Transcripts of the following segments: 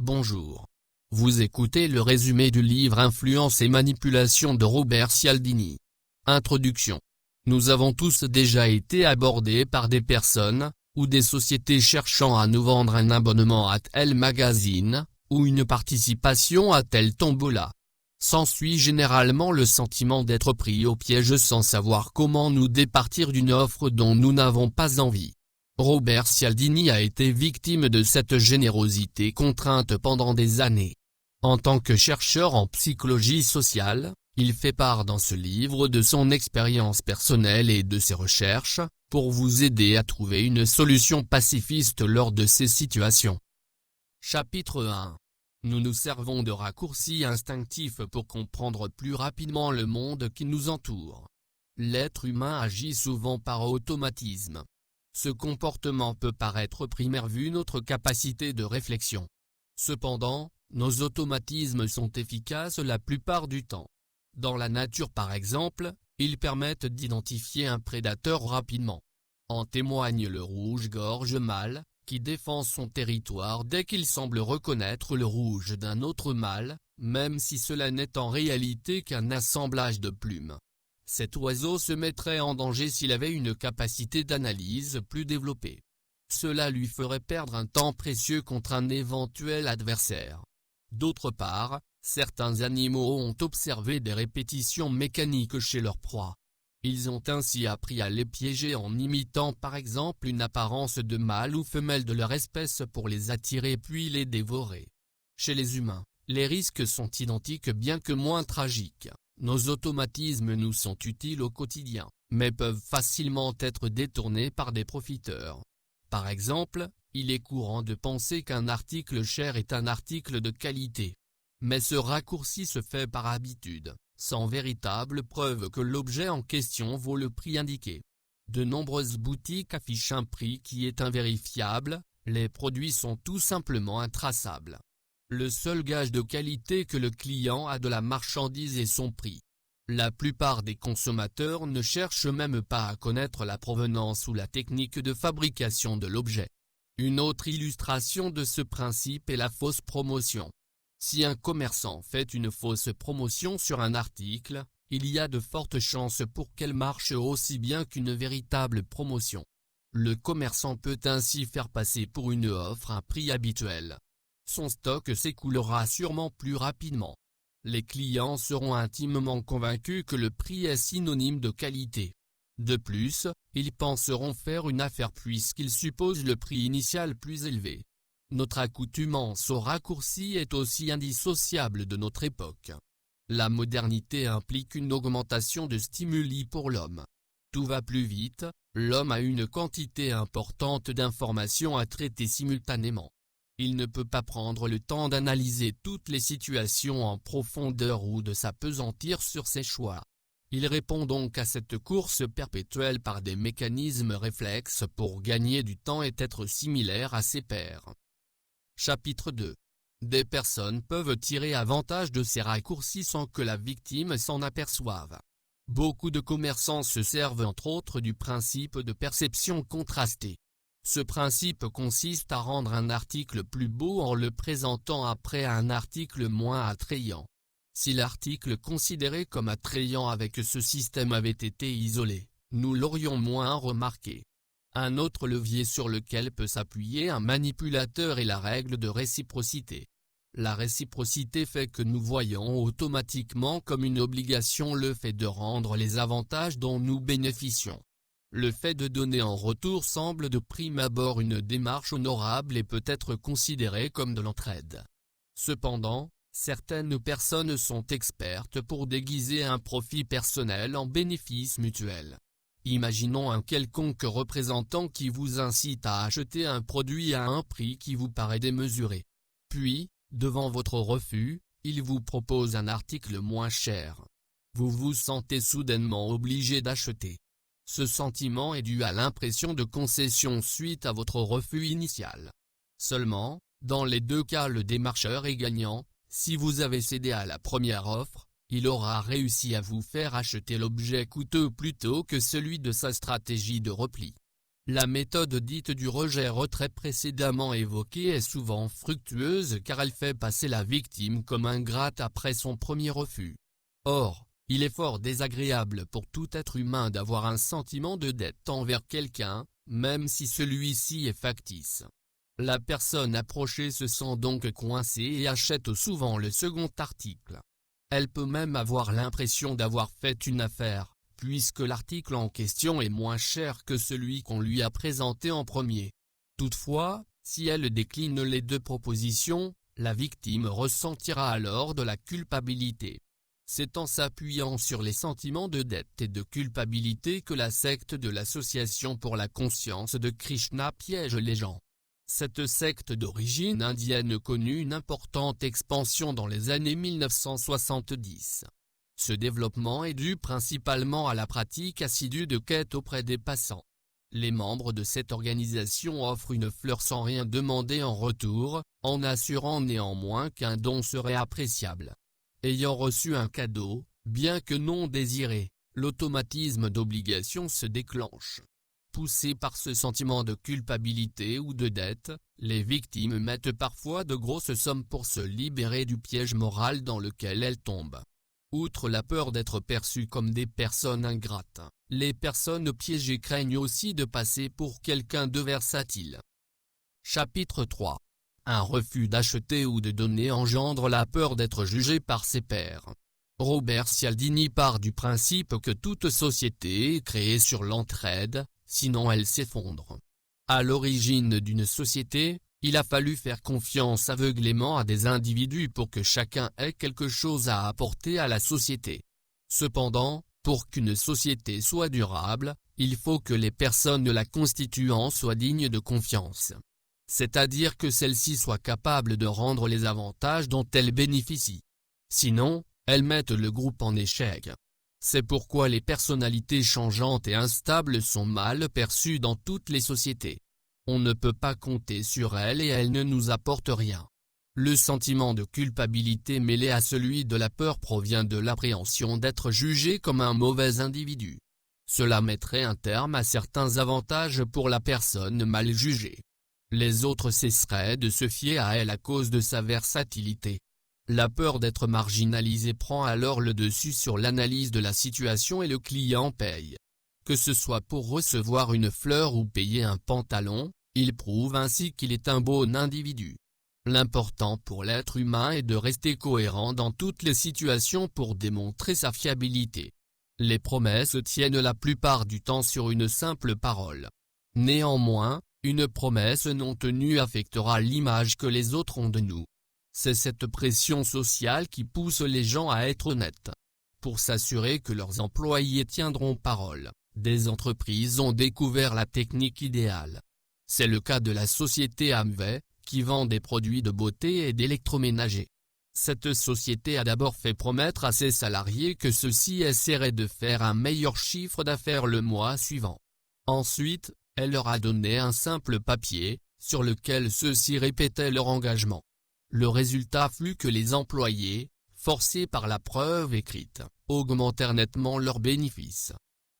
Bonjour. Vous écoutez le résumé du livre Influence et manipulation de Robert Cialdini. Introduction. Nous avons tous déjà été abordés par des personnes, ou des sociétés cherchant à nous vendre un abonnement à tel magazine, ou une participation à tel tombola. S'ensuit généralement le sentiment d'être pris au piège sans savoir comment nous départir d'une offre dont nous n'avons pas envie. Robert Cialdini a été victime de cette générosité contrainte pendant des années. En tant que chercheur en psychologie sociale, il fait part dans ce livre de son expérience personnelle et de ses recherches, pour vous aider à trouver une solution pacifiste lors de ces situations. Chapitre 1. Nous nous servons de raccourcis instinctifs pour comprendre plus rapidement le monde qui nous entoure. L'être humain agit souvent par automatisme. Ce comportement peut paraître primaire vu notre capacité de réflexion. Cependant, nos automatismes sont efficaces la plupart du temps. Dans la nature par exemple, ils permettent d'identifier un prédateur rapidement. En témoigne le rouge-gorge mâle, qui défend son territoire dès qu'il semble reconnaître le rouge d'un autre mâle, même si cela n'est en réalité qu'un assemblage de plumes. Cet oiseau se mettrait en danger s'il avait une capacité d'analyse plus développée. Cela lui ferait perdre un temps précieux contre un éventuel adversaire. D'autre part, certains animaux ont observé des répétitions mécaniques chez leurs proies. Ils ont ainsi appris à les piéger en imitant par exemple une apparence de mâle ou femelle de leur espèce pour les attirer puis les dévorer. Chez les humains, les risques sont identiques bien que moins tragiques. Nos automatismes nous sont utiles au quotidien, mais peuvent facilement être détournés par des profiteurs. Par exemple, il est courant de penser qu'un article cher est un article de qualité. Mais ce raccourci se fait par habitude, sans véritable preuve que l'objet en question vaut le prix indiqué. De nombreuses boutiques affichent un prix qui est invérifiable, les produits sont tout simplement intraçables. Le seul gage de qualité que le client a de la marchandise est son prix. La plupart des consommateurs ne cherchent même pas à connaître la provenance ou la technique de fabrication de l'objet. Une autre illustration de ce principe est la fausse promotion. Si un commerçant fait une fausse promotion sur un article, il y a de fortes chances pour qu'elle marche aussi bien qu'une véritable promotion. Le commerçant peut ainsi faire passer pour une offre un prix habituel. Son stock s'écoulera sûrement plus rapidement. Les clients seront intimement convaincus que le prix est synonyme de qualité. De plus, ils penseront faire une affaire puisqu'ils supposent le prix initial plus élevé. Notre accoutumance au raccourci est aussi indissociable de notre époque. La modernité implique une augmentation de stimuli pour l'homme. Tout va plus vite, l'homme a une quantité importante d'informations à traiter simultanément. Il ne peut pas prendre le temps d'analyser toutes les situations en profondeur ou de s'appesantir sur ses choix. Il répond donc à cette course perpétuelle par des mécanismes réflexes pour gagner du temps et être similaire à ses pairs. Chapitre 2. Des personnes peuvent tirer avantage de ces raccourcis sans que la victime s'en aperçoive. Beaucoup de commerçants se servent entre autres du principe de perception contrastée. Ce principe consiste à rendre un article plus beau en le présentant après un article moins attrayant. Si l'article considéré comme attrayant avec ce système avait été isolé, nous l'aurions moins remarqué. Un autre levier sur lequel peut s'appuyer un manipulateur est la règle de réciprocité. La réciprocité fait que nous voyons automatiquement comme une obligation le fait de rendre les avantages dont nous bénéficions. Le fait de donner en retour semble de prime abord une démarche honorable et peut être considéré comme de l'entraide. Cependant, certaines personnes sont expertes pour déguiser un profit personnel en bénéfice mutuel. Imaginons un quelconque représentant qui vous incite à acheter un produit à un prix qui vous paraît démesuré. Puis, devant votre refus, il vous propose un article moins cher. Vous vous sentez soudainement obligé d'acheter. Ce sentiment est dû à l'impression de concession suite à votre refus initial. Seulement, dans les deux cas le démarcheur est gagnant. Si vous avez cédé à la première offre, il aura réussi à vous faire acheter l'objet coûteux plutôt que celui de sa stratégie de repli. La méthode dite du rejet-retrait précédemment évoquée est souvent fructueuse car elle fait passer la victime comme ingrate après son premier refus. Or, il est fort désagréable pour tout être humain d'avoir un sentiment de dette envers quelqu'un, même si celui-ci est factice. La personne approchée se sent donc coincée et achète souvent le second article. Elle peut même avoir l'impression d'avoir fait une affaire, puisque l'article en question est moins cher que celui qu'on lui a présenté en premier. Toutefois, si elle décline les deux propositions, la victime ressentira alors de la culpabilité. C'est en s'appuyant sur les sentiments de dette et de culpabilité que la secte de l'Association pour la conscience de Krishna piège les gens. Cette secte d'origine indienne connut une importante expansion dans les années 1970. Ce développement est dû principalement à la pratique assidue de quête auprès des passants. Les membres de cette organisation offrent une fleur sans rien demander en retour, en assurant néanmoins qu'un don serait appréciable. Ayant reçu un cadeau, bien que non désiré, l'automatisme d'obligation se déclenche. Poussées par ce sentiment de culpabilité ou de dette, les victimes mettent parfois de grosses sommes pour se libérer du piège moral dans lequel elles tombent. Outre la peur d'être perçues comme des personnes ingrates, les personnes piégées craignent aussi de passer pour quelqu'un de versatile. Chapitre 3. Un refus d'acheter ou de donner engendre la peur d'être jugé par ses pairs. Robert Cialdini part du principe que toute société est créée sur l'entraide, sinon elle s'effondre. À l'origine d'une société, il a fallu faire confiance aveuglément à des individus pour que chacun ait quelque chose à apporter à la société. Cependant, pour qu'une société soit durable, il faut que les personnes la constituant soient dignes de confiance. C'est-à-dire que celles-ci soient capables de rendre les avantages dont elles bénéficient. Sinon, elles mettent le groupe en échec. C'est pourquoi les personnalités changeantes et instables sont mal perçues dans toutes les sociétés. On ne peut pas compter sur elles et elles ne nous apportent rien. Le sentiment de culpabilité mêlé à celui de la peur provient de l'appréhension d'être jugé comme un mauvais individu. Cela mettrait un terme à certains avantages pour la personne mal jugée. Les autres cesseraient de se fier à elle à cause de sa versatilité. La peur d'être marginalisé prend alors le dessus sur l'analyse de la situation et le client paye. Que ce soit pour recevoir une fleur ou payer un pantalon, il prouve ainsi qu'il est un bon individu. L'important pour l'être humain est de rester cohérent dans toutes les situations pour démontrer sa fiabilité. Les promesses tiennent la plupart du temps sur une simple parole. Néanmoins, une promesse non tenue affectera l'image que les autres ont de nous. C'est cette pression sociale qui pousse les gens à être honnêtes. Pour s'assurer que leurs employés tiendront parole, des entreprises ont découvert la technique idéale. C'est le cas de la société Amway, qui vend des produits de beauté et d'électroménager. Cette société a d'abord fait promettre à ses salariés que ceux-ci essaieraient de faire un meilleur chiffre d'affaires le mois suivant. Ensuite, elle leur a donné un simple papier, sur lequel ceux-ci répétaient leur engagement. Le résultat fut que les employés, forcés par la preuve écrite, augmentèrent nettement leurs bénéfices.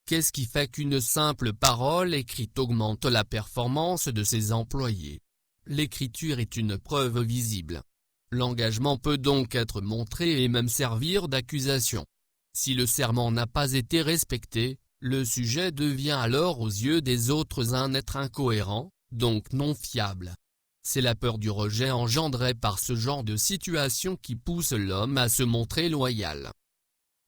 Qu'est-ce qui fait qu'une simple parole écrite augmente la performance de ses employés? L'écriture est une preuve visible. L'engagement peut donc être montré et même servir d'accusation. Si le serment n'a pas été respecté, le sujet devient alors aux yeux des autres un être incohérent, donc non fiable. C'est la peur du rejet engendrée par ce genre de situation qui pousse l'homme à se montrer loyal.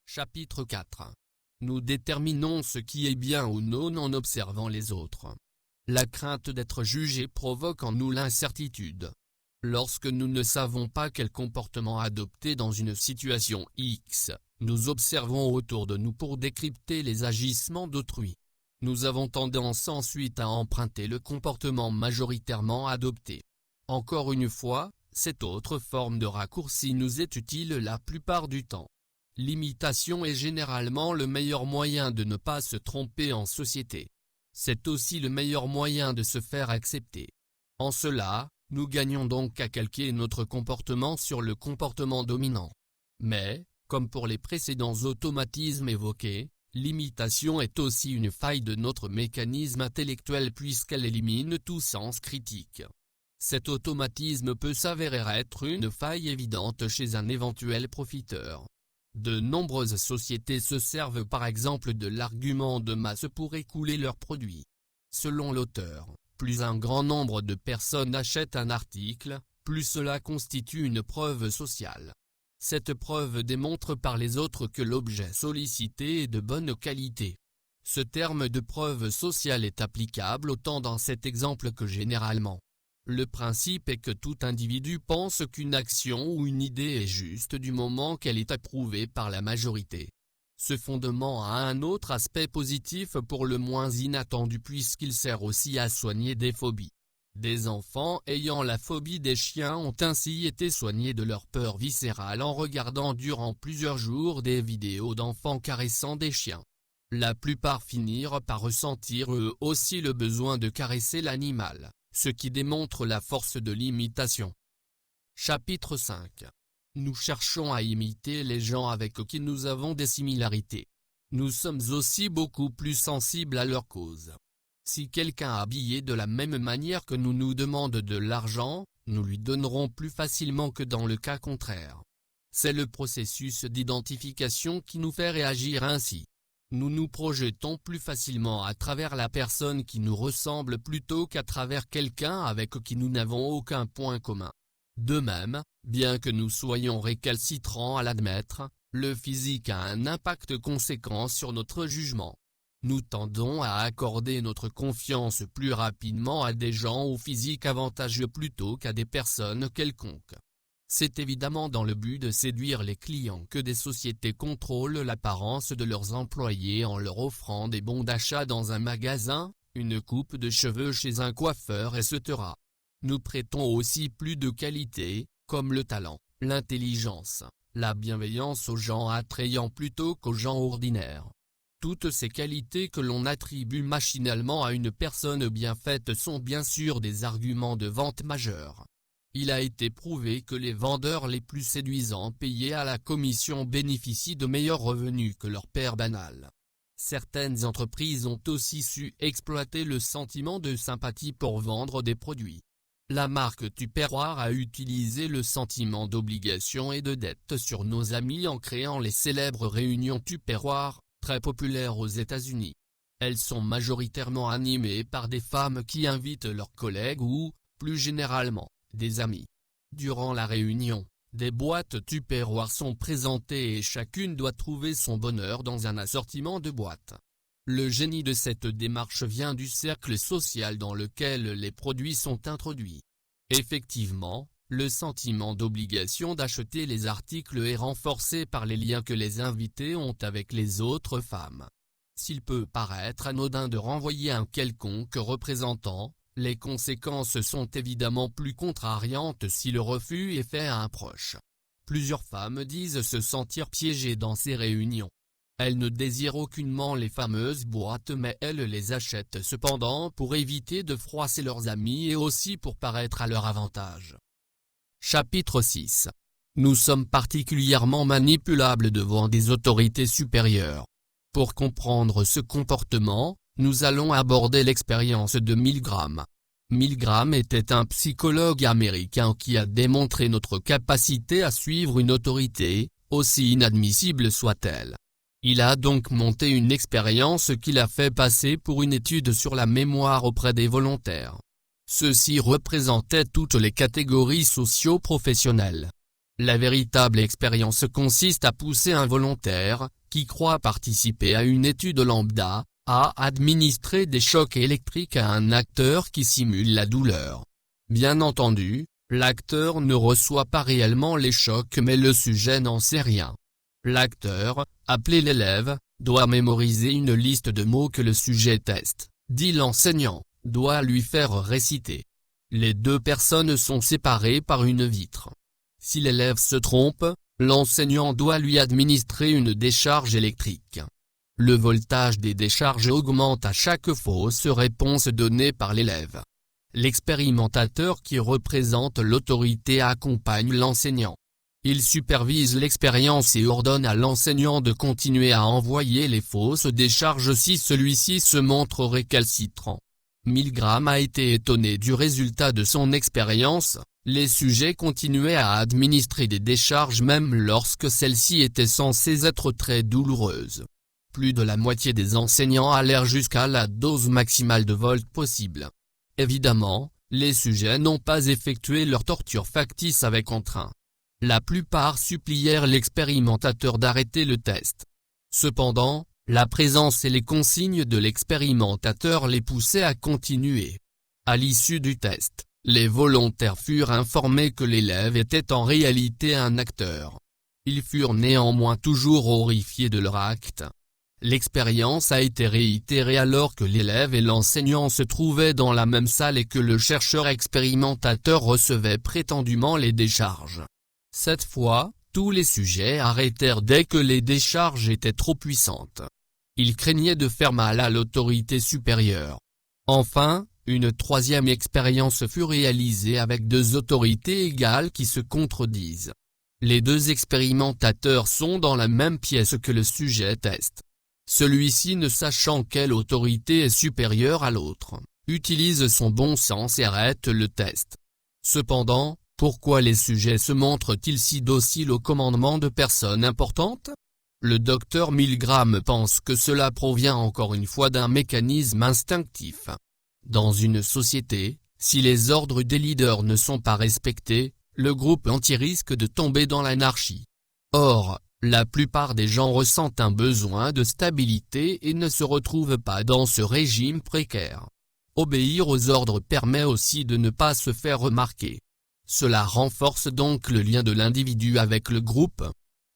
Chapitre 4. Nous déterminons ce qui est bien ou non en observant les autres. La crainte d'être jugé provoque en nous l'incertitude. Lorsque nous ne savons pas quel comportement adopter dans une situation X, nous observons autour de nous pour décrypter les agissements d'autrui. Nous avons tendance ensuite à emprunter le comportement majoritairement adopté. Encore une fois, cette autre forme de raccourci nous est utile la plupart du temps. L'imitation est généralement le meilleur moyen de ne pas se tromper en société. C'est aussi le meilleur moyen de se faire accepter. En cela, nous gagnons donc à calquer notre comportement sur le comportement dominant. Mais, comme pour les précédents automatismes évoqués, L'imitation est aussi une faille de notre mécanisme intellectuel puisqu'elle élimine tout sens critique. Cet automatisme peut s'avérer être une faille évidente chez un éventuel profiteur. De nombreuses sociétés se servent par exemple de l'argument de masse pour écouler leurs produits. Selon l'auteur, plus un grand nombre de personnes achètent un article, plus cela constitue une preuve sociale. Cette preuve démontre par les autres que l'objet sollicité est de bonne qualité. Ce terme de preuve sociale est applicable autant dans cet exemple que généralement. Le principe est que tout individu pense qu'une action ou une idée est juste du moment qu'elle est approuvée par la majorité. Ce fondement a un autre aspect positif pour le moins inattendu puisqu'il sert aussi à soigner des phobies. Des enfants ayant la phobie des chiens ont ainsi été soignés de leur peur viscérale en regardant durant plusieurs jours des vidéos d'enfants caressant des chiens. La plupart finirent par ressentir eux aussi le besoin de caresser l'animal, ce qui démontre la force de l'imitation. Chapitre 5. Nous cherchons à imiter les gens avec qui nous avons des similarités. Nous sommes aussi beaucoup plus sensibles à leur cause. Si quelqu'un habillé de la même manière que nous demande de l'argent, nous lui donnerons plus facilement que dans le cas contraire. C'est le processus d'identification qui nous fait réagir ainsi. Nous nous projetons plus facilement à travers la personne qui nous ressemble plutôt qu'à travers quelqu'un avec qui nous n'avons aucun point commun. De même, bien que nous soyons récalcitrants à l'admettre, le physique a un impact conséquent sur notre jugement. Nous tendons à accorder notre confiance plus rapidement à des gens au physique avantageux plutôt qu'à des personnes quelconques. C'est évidemment dans le but de séduire les clients que des sociétés contrôlent l'apparence de leurs employés en leur offrant des bons d'achat dans un magasin, une coupe de cheveux chez un coiffeur etc. Nous prêtons aussi plus de qualité, comme le talent, l'intelligence, la bienveillance aux gens attrayants plutôt qu'aux gens ordinaires. Toutes ces qualités que l'on attribue machinalement à une personne bien faite sont bien sûr des arguments de vente majeurs. Il a été prouvé que les vendeurs les plus séduisants payés à la commission bénéficient de meilleurs revenus que leur père banal. Certaines entreprises ont aussi su exploiter le sentiment de sympathie pour vendre des produits. La marque Tupperware a utilisé le sentiment d'obligation et de dette sur nos amis en créant les célèbres réunions Tupperware, très populaires aux États-Unis. Elles sont majoritairement animées par des femmes qui invitent leurs collègues ou, plus généralement, des amis. Durant la réunion, des boîtes Tupperware sont présentées et chacune doit trouver son bonheur dans un assortiment de boîtes. Le génie de cette démarche vient du cercle social dans lequel les produits sont introduits. Effectivement, le sentiment d'obligation d'acheter les articles est renforcé par les liens que les invités ont avec les autres femmes. S'il peut paraître anodin de renvoyer un quelconque représentant, les conséquences sont évidemment plus contrariantes si le refus est fait à un proche. Plusieurs femmes disent se sentir piégées dans ces réunions. Elles ne désirent aucunement les fameuses boîtes mais elles les achètent cependant pour éviter de froisser leurs amis et aussi pour paraître à leur avantage. Chapitre 6. Nous sommes particulièrement manipulables devant des autorités supérieures. Pour comprendre ce comportement, nous allons aborder l'expérience de Milgram. Milgram était un psychologue américain qui a démontré notre capacité à suivre une autorité, aussi inadmissible soit-elle. Il a donc monté une expérience qu'il a fait passer pour une étude sur la mémoire auprès des volontaires. Ceux-ci représentaient toutes les catégories socio-professionnelles. La véritable expérience consiste à pousser un volontaire, qui croit participer à une étude lambda, à administrer des chocs électriques à un acteur qui simule la douleur. Bien entendu, l'acteur ne reçoit pas réellement les chocs mais le sujet n'en sait rien. L'acteur, appelé l'élève, doit mémoriser une liste de mots que le sujet teste, dit l'enseignant, doit lui faire réciter. Les deux personnes sont séparées par une vitre. Si l'élève se trompe, l'enseignant doit lui administrer une décharge électrique. Le voltage des décharges augmente à chaque fausse réponse donnée par l'élève. L'expérimentateur qui représente l'autorité accompagne l'enseignant. Il supervise l'expérience et ordonne à l'enseignant de continuer à envoyer les fausses décharges si celui-ci se montre récalcitrant. Milgram a été étonné du résultat de son expérience, les sujets continuaient à administrer des décharges même lorsque celles-ci étaient censées être très douloureuses. Plus de la moitié des enseignants allèrent jusqu'à la dose maximale de volt possible. Évidemment, les sujets n'ont pas effectué leur torture factice avec entrain. La plupart supplièrent l'expérimentateur d'arrêter le test. Cependant, la présence et les consignes de l'expérimentateur les poussaient à continuer. À l'issue du test, les volontaires furent informés que l'élève était en réalité un acteur. Ils furent néanmoins toujours horrifiés de leur acte. L'expérience a été réitérée alors que l'élève et l'enseignant se trouvaient dans la même salle et que le chercheur expérimentateur recevait prétendument les décharges. Cette fois, tous les sujets arrêtèrent dès que les décharges étaient trop puissantes. Ils craignaient de faire mal à l'autorité supérieure. Enfin, une troisième expérience fut réalisée avec deux autorités égales qui se contredisent. Les deux expérimentateurs sont dans la même pièce que le sujet test. Celui-ci, ne sachant quelle autorité est supérieure à l'autre, utilise son bon sens et arrête le test. Cependant, pourquoi les sujets se montrent-ils si dociles au commandement de personnes importantes? Le docteur Milgram pense que cela provient encore une fois d'un mécanisme instinctif. Dans une société, si les ordres des leaders ne sont pas respectés, le groupe entier risque de tomber dans l'anarchie. Or, la plupart des gens ressentent un besoin de stabilité et ne se retrouvent pas dans ce régime précaire. Obéir aux ordres permet aussi de ne pas se faire remarquer. Cela renforce donc le lien de l'individu avec le groupe.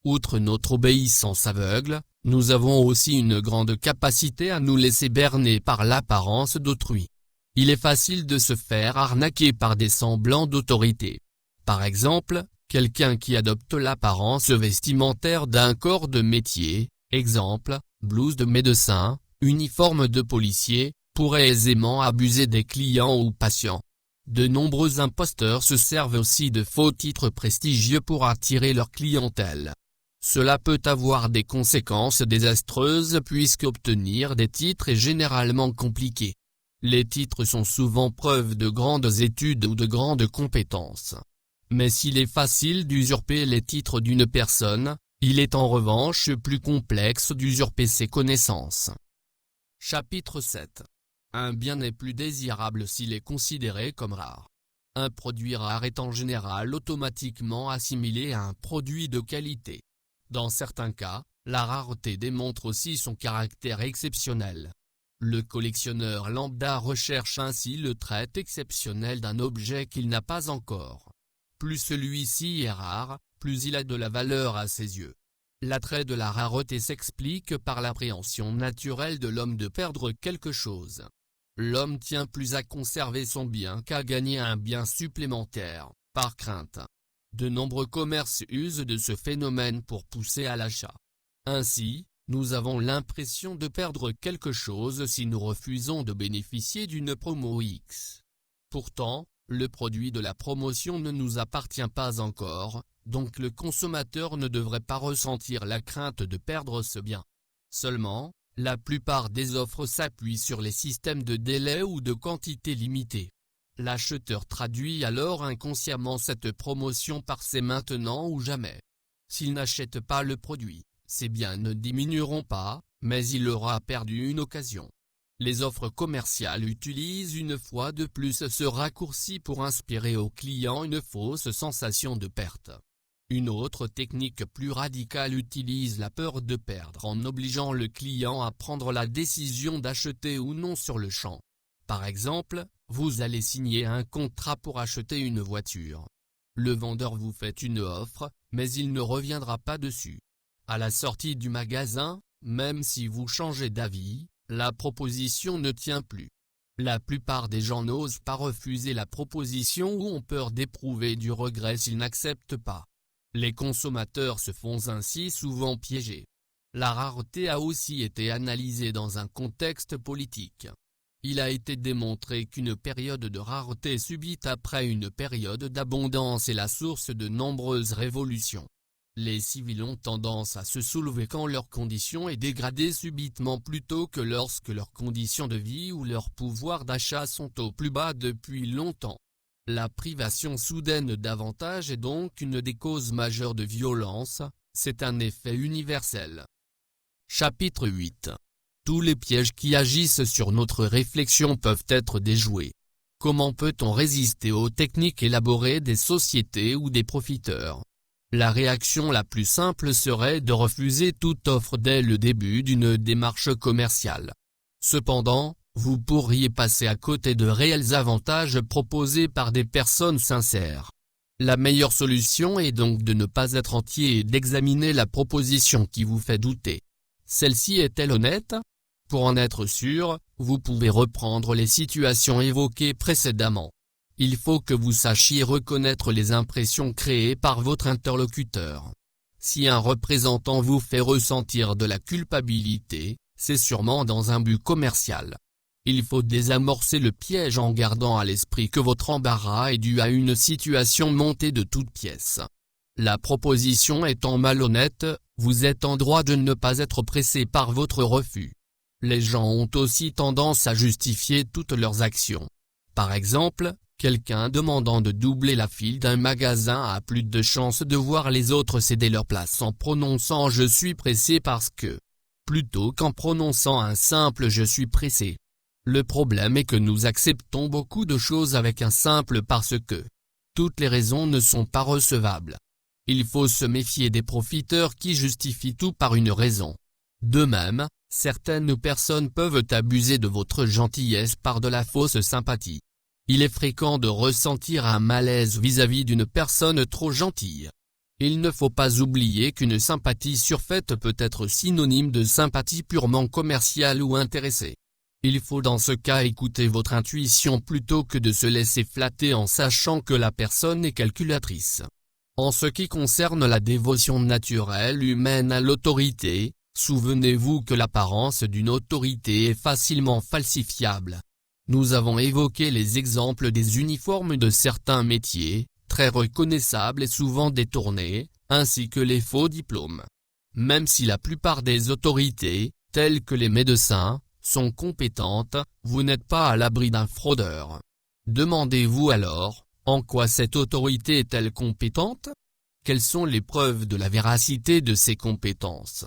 Outre notre obéissance aveugle, nous avons aussi une grande capacité à nous laisser berner par l'apparence d'autrui. Il est facile de se faire arnaquer par des semblants d'autorité. Par exemple, quelqu'un qui adopte l'apparence vestimentaire d'un corps de métier, exemple, blouse de médecin, uniforme de policier, pourrait aisément abuser des clients ou patients. De nombreux imposteurs se servent aussi de faux titres prestigieux pour attirer leur clientèle. Cela peut avoir des conséquences désastreuses puisque obtenir des titres est généralement compliqué. Les titres sont souvent preuve de grandes études ou de grandes compétences. Mais s'il est facile d'usurper les titres d'une personne, il est en revanche plus complexe d'usurper ses connaissances. Chapitre 7. Un bien est plus désirable s'il est considéré comme rare. Un produit rare est en général automatiquement assimilé à un produit de qualité. Dans certains cas, la rareté démontre aussi son caractère exceptionnel. Le collectionneur lambda recherche ainsi le trait exceptionnel d'un objet qu'il n'a pas encore. Plus celui-ci est rare, plus il a de la valeur à ses yeux. L'attrait de la rareté s'explique par l'appréhension naturelle de l'homme de perdre quelque chose. L'homme tient plus à conserver son bien qu'à gagner un bien supplémentaire, par crainte. De nombreux commerces usent de ce phénomène pour pousser à l'achat. Ainsi, nous avons l'impression de perdre quelque chose si nous refusons de bénéficier d'une promo X. Pourtant, le produit de la promotion ne nous appartient pas encore, donc le consommateur ne devrait pas ressentir la crainte de perdre ce bien. Seulement, la plupart des offres s'appuient sur les systèmes de délai ou de quantité limitée. L'acheteur traduit alors inconsciemment cette promotion par c'est maintenant ou jamais. S'il n'achète pas le produit, ses biens ne diminueront pas, mais il aura perdu une occasion. Les offres commerciales utilisent une fois de plus ce raccourci pour inspirer au client une fausse sensation de perte. Une autre technique plus radicale utilise la peur de perdre en obligeant le client à prendre la décision d'acheter ou non sur le champ. Par exemple, vous allez signer un contrat pour acheter une voiture. Le vendeur vous fait une offre, mais il ne reviendra pas dessus. À la sortie du magasin, même si vous changez d'avis, la proposition ne tient plus. La plupart des gens n'osent pas refuser la proposition ou ont peur d'éprouver du regret s'ils n'acceptent pas. Les consommateurs se font ainsi souvent piéger. La rareté a aussi été analysée dans un contexte politique. Il a été démontré qu'une période de rareté subite après une période d'abondance est la source de nombreuses révolutions. Les civils ont tendance à se soulever quand leur condition est dégradée subitement plutôt que lorsque leurs conditions de vie ou leur pouvoir d'achat sont au plus bas depuis longtemps. La privation soudaine d'avantages est donc une des causes majeures de violence, c'est un effet universel. Chapitre 8. Tous les pièges qui agissent sur notre réflexion peuvent être déjoués. Comment peut-on résister aux techniques élaborées des sociétés ou des profiteurs ? La réaction la plus simple serait de refuser toute offre dès le début d'une démarche commerciale. Cependant, vous pourriez passer à côté de réels avantages proposés par des personnes sincères. La meilleure solution est donc de ne pas être entier et d'examiner la proposition qui vous fait douter. Celle-ci est-elle honnête ? Pour en être sûr, vous pouvez reprendre les situations évoquées précédemment. Il faut que vous sachiez reconnaître les impressions créées par votre interlocuteur. Si un représentant vous fait ressentir de la culpabilité, c'est sûrement dans un but commercial. Il faut désamorcer le piège en gardant à l'esprit que votre embarras est dû à une situation montée de toutes pièces. La proposition étant malhonnête, vous êtes en droit de ne pas être pressé par votre refus. Les gens ont aussi tendance à justifier toutes leurs actions. Par exemple, quelqu'un demandant de doubler la file d'un magasin a plus de chances de voir les autres céder leur place en prononçant « je suis pressé parce que » plutôt qu'en prononçant un simple « je suis pressé ». Le problème est que nous acceptons beaucoup de choses avec un simple « parce que ». Toutes les raisons ne sont pas recevables. Il faut se méfier des profiteurs qui justifient tout par une raison. De même, certaines personnes peuvent abuser de votre gentillesse par de la fausse sympathie. Il est fréquent de ressentir un malaise vis-à-vis d'une personne trop gentille. Il ne faut pas oublier qu'une sympathie surfaite peut être synonyme de sympathie purement commerciale ou intéressée. Il faut dans ce cas écouter votre intuition plutôt que de se laisser flatter en sachant que la personne est calculatrice. En ce qui concerne la dévotion naturelle humaine à l'autorité, souvenez-vous que l'apparence d'une autorité est facilement falsifiable. Nous avons évoqué les exemples des uniformes de certains métiers, très reconnaissables et souvent détournés, ainsi que les faux diplômes. Même si la plupart des autorités, telles que les médecins, sont compétentes, vous n'êtes pas à l'abri d'un fraudeur. Demandez-vous alors, en quoi cette autorité est-elle compétente ? Quelles sont les preuves de la véracité de ces compétences ?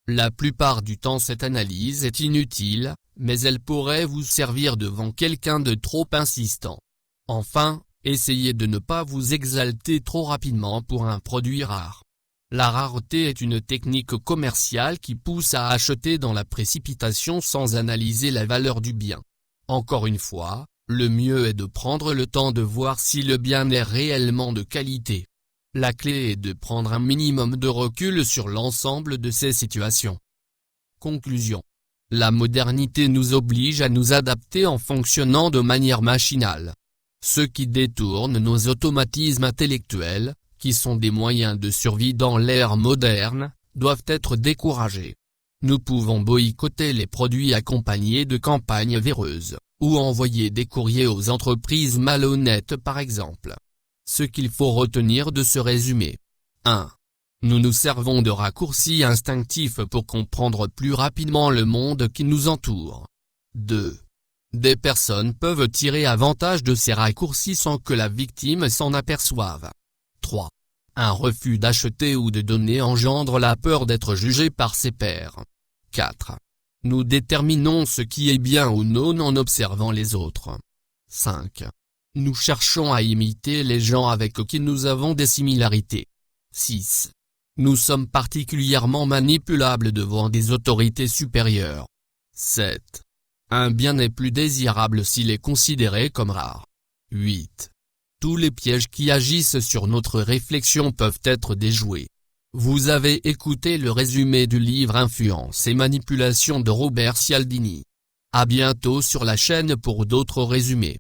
La plupart du temps cette analyse est inutile, mais elle pourrait vous servir devant quelqu'un de trop insistant. Enfin, essayez de ne pas vous exalter trop rapidement pour un produit rare. La rareté est une technique commerciale qui pousse à acheter dans la précipitation sans analyser la valeur du bien. Encore une fois, le mieux est de prendre le temps de voir si le bien est réellement de qualité. La clé est de prendre un minimum de recul sur l'ensemble de ces situations. Conclusion. La modernité nous oblige à nous adapter en fonctionnant de manière machinale. Ceux qui détournent nos automatismes intellectuels, qui sont des moyens de survie dans l'ère moderne, doivent être découragés. Nous pouvons boycotter les produits accompagnés de campagnes véreuses, ou envoyer des courriers aux entreprises malhonnêtes par exemple. Ce qu'il faut retenir de ce résumé. 1. Nous nous servons de raccourcis instinctifs pour comprendre plus rapidement le monde qui nous entoure. 2. Des personnes peuvent tirer avantage de ces raccourcis sans que la victime s'en aperçoive. 3. Un refus d'acheter ou de donner engendre la peur d'être jugé par ses pairs. 4. Nous déterminons ce qui est bien ou non en observant les autres. 5. Nous cherchons à imiter les gens avec qui nous avons des similarités. 6. Nous sommes particulièrement manipulables devant des autorités supérieures. 7. Un bien n'est plus désirable s'il est considéré comme rare. 8. Tous les pièges qui agissent sur notre réflexion peuvent être déjoués. Vous avez écouté le résumé du livre Influence et manipulation de Robert Cialdini. À bientôt sur la chaîne pour d'autres résumés.